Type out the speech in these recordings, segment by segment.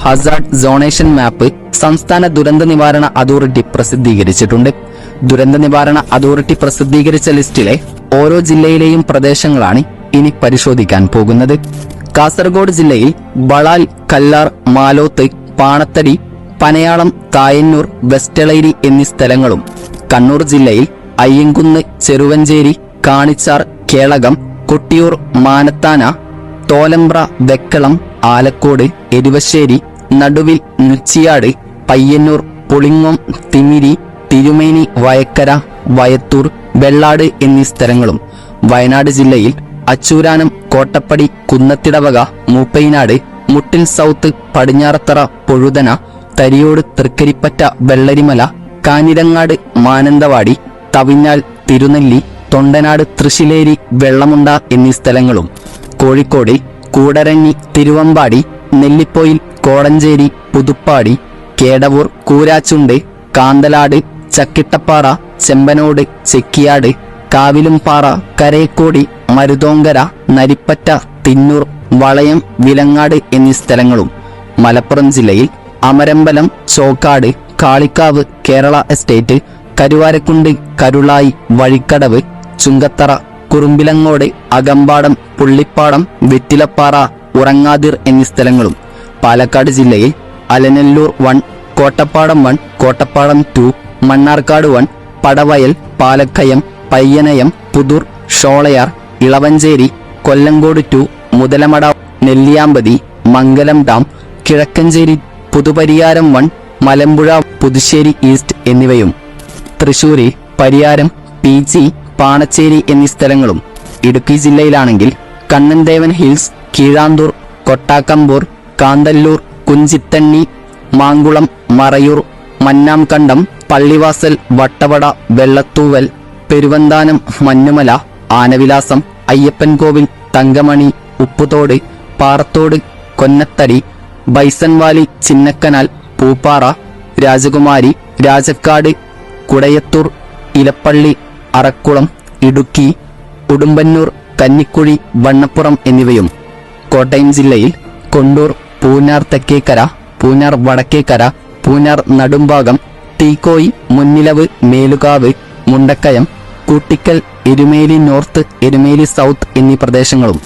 Hazard zonation മാപ്പ് സംസ്ഥാന ദുരന്ത നിവാരണ അതോറിറ്റി പ്രസിദ്ധീകരിച്ചിട്ടുണ്ട്. ദുരന്ത നിവാരണ അതോറിറ്റി പ്രസിദ്ധീകരിച്ച ലിസ്റ്റിലെ ഓരോ ജില്ലയിലെയും പ്രദേശങ്ങളാണ് ഇനി പരിശോധിക്കാൻ പോകുന്നത്. കാസർഗോഡ് ജില്ലയിൽ വളാൽ, കല്ലാർ, മാലോത്ത്, പാണത്തടി, പനയാളം, തായന്നൂർ, വെസ്റ്റളേരി എന്നീ സ്ഥലങ്ങളും, കണ്ണൂർ ജില്ലയിൽ അയ്യങ്കുന്ന്, ചെറുവഞ്ചേരി, കാണിച്ചാർ, കേളകം, കൊട്ടിയൂർ, മാനത്താന, തോലമ്പ്ര, വെക്കളം, ആലക്കോട്, എരുവശ്ശേരി, നടുവിൽ, നുച്ചിയാട്, പയ്യന്നൂർ, പുളിങ്ങോം, തിമിരി, തിരുമേനി, വയക്കര, വയത്തൂർ, വെള്ളാട് എന്നീ സ്ഥലങ്ങളും, വയനാട് ജില്ലയിൽ അച്ചൂരാനം, കോട്ടപ്പടി, കുന്നത്തിടവക, മൂപ്പൈനാട്, മുട്ടിൽ സൗത്ത്, പടിഞ്ഞാറത്തറ, പൊഴുതന, തരിയോട്, തൃക്കരിപ്പറ്റ, വെള്ളരിമല, കാഞ്ഞിരങ്ങാട്, മാനന്തവാടി, തവിഞ്ഞാൽ, തിരുനെല്ലി, തൊണ്ടനാട്, തൃശ്ശിലേരി, വെള്ളമുണ്ട എന്നീ സ്ഥലങ്ങളും, കോഴിക്കോട് കൂടരഞ്ഞി, തിരുവമ്പാടി, നെല്ലിപ്പൊയിൽ, കോടഞ്ചേരി, പുതുപ്പാടി, കേടവൂർ, കൂരാച്ചുണ്ട്, കാന്തലാട്, ചക്കിട്ടപ്പാറ, ചെമ്പനോട്, ചെക്കിയാട്, കാവിലുംപാറ, കരേക്കോടി, മരുതോങ്കര, നരിപ്പറ്റ, തിന്നൂർ, വളയം, വിലങ്ങാട് എന്നീ സ്ഥലങ്ങളും, മലപ്പുറം ജില്ലയിൽ അമരമ്പലം, ചോക്കാട്, കാളിക്കാവ്, കേരള എസ്റ്റേറ്റ്, കരുവാരക്കുണ്ട്, കരുളായി, വഴിക്കടവ്, ചുങ്കത്തറ, കുറുമ്പിലങ്ങോട്, അകമ്പാടം, പുള്ളിപ്പാടം, വെറ്റിലപ്പാറ, ഉറങ്ങാതിർ എന്നീ സ്ഥലങ്ങളും, പാലക്കാട് ജില്ലയിൽ അലനല്ലൂർ 1, കോട്ടപ്പാടം 1, കോട്ടപ്പാടം 2, മണ്ണാർക്കാട് 1, പടവയൽ, പാലക്കയം, പയ്യനയം, പുതൂർ, ഷോളയാർ, ഇളവഞ്ചേരി, കൊല്ലങ്കോട് 2, മുതലമട, നെല്ലിയാമ്പതി, മംഗലം ഡാം, കിഴക്കഞ്ചേരി, പുതുപരിയാരം 1, മലമ്പുഴ, പുതുശ്ശേരി ഈസ്റ്റ് എന്നിവയും, തൃശൂര്, പരിയാരം, പീച്ചി, പാണച്ചേരി എന്നീ സ്ഥലങ്ങളും, ഇടുക്കി ജില്ലയിലാണെങ്കിൽ കണ്ണൻദേവൻ ഹിൽസ്, കീഴാന്തൂർ, കൊട്ടാക്കമ്പൂർ, കാന്തല്ലൂർ, കുഞ്ചിത്തണ്ണി, മാങ്കുളം, മറയൂർ, മന്നാംകണ്ടം, പള്ളിവാസൽ, വട്ടവട, വെള്ളത്തൂവൽ, പെരുവന്താനം, മഞ്ഞുമല, ആനവിലാസം, അയ്യപ്പൻകോവിൽ, തങ്കമണി, ഉപ്പുതോട്, പാറത്തോട്, കൊന്നത്തടി, ബൈസൺവാലി, ചിന്നക്കനാൽ, പൂപ്പാറ, രാജകുമാരി, രാജക്കാട്, കുടയത്തൂർ, ഇലപ്പള്ളി, അറക്കുളം, ഇടുക്കി, ഉടുമ്പന്നൂർ, കന്നിക്കുഴി, വണ്ണപ്പുറം എന്നിവയും, കോട്ടയം ജില്ലയിൽ കൊണ്ടൂർ, പൂഞ്ഞാർ തെക്കേക്കര, പൂഞ്ഞാർ വടക്കേക്കര, പൂഞ്ഞാർ നടുംഭാഗം, തീക്കോയി, മുന്നിലവ്, മേലുകാവ്, മുണ്ടക്കയം, കൂട്ടിക്കൽ, എരുമേലി നോർത്ത്, എരുമേലി സൗത്ത് എന്നീ പ്രദേശങ്ങളും,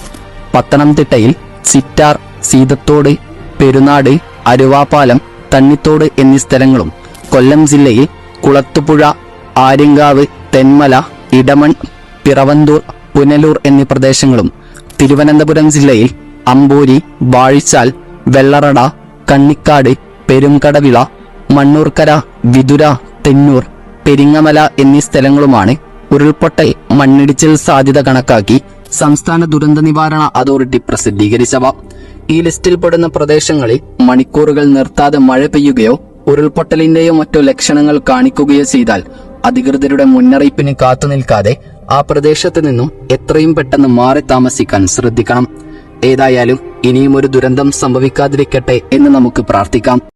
പത്തനംതിട്ടയിൽ ചിറ്റാർ, സീതത്തോട്, പെരുനാട്, അരുവാപ്പാലം, തണ്ണിത്തോട് എന്നീ സ്ഥലങ്ങളും, കൊല്ലം ജില്ലയിൽ കുളത്തുപുഴ, ആര്യങ്കാവ്, തെന്മല, ഇടമൺ, പിറവന്തൂർ, പുനലൂർ എന്നീ പ്രദേശങ്ങളും, തിരുവനന്തപുരം ജില്ലയിൽ അമ്പൂരി, വാഴിച്ചാൽ, വെള്ളറട, കണ്ണിക്കാട്, പെരുംകടവിള, മണ്ണൂർക്കര, വിതുര, തെന്നൂർ, പെരിങ്ങമല എന്നീ സ്ഥലങ്ങളുമാണ് ഉരുൾപൊട്ടൽ, മണ്ണിടിച്ചിൽ സാധ്യത കണക്കാക്കി സംസ്ഥാന ദുരന്ത നിവാരണ അതോറിറ്റി പ്രസിദ്ധീകരിച്ചവ. ഈ ലിസ്റ്റിൽപ്പെടുന്ന പ്രദേശങ്ങളിൽ മണിക്കൂറുകൾ നിർത്താതെ മഴ പെയ്യുകയോ ഉരുൾപൊട്ടലിന്റെയോ മറ്റോ ലക്ഷണങ്ങൾ കാണിക്കുകയോ ചെയ്താൽ അധികൃതരുടെ മുന്നറിയിപ്പിന് കാത്തുനിൽക്കാതെ ആ പ്രദേശത്ത് നിന്നും എത്രയും പെട്ടെന്ന് മാറി താമസിക്കാൻ ശ്രദ്ധിക്കണം. ഏതായാലും ഇനിയും ഒരു ദുരന്തം സംഭവിക്കാതിരിക്കട്ടെ എന്ന് നമുക്ക് പ്രാർത്ഥിക്കാം.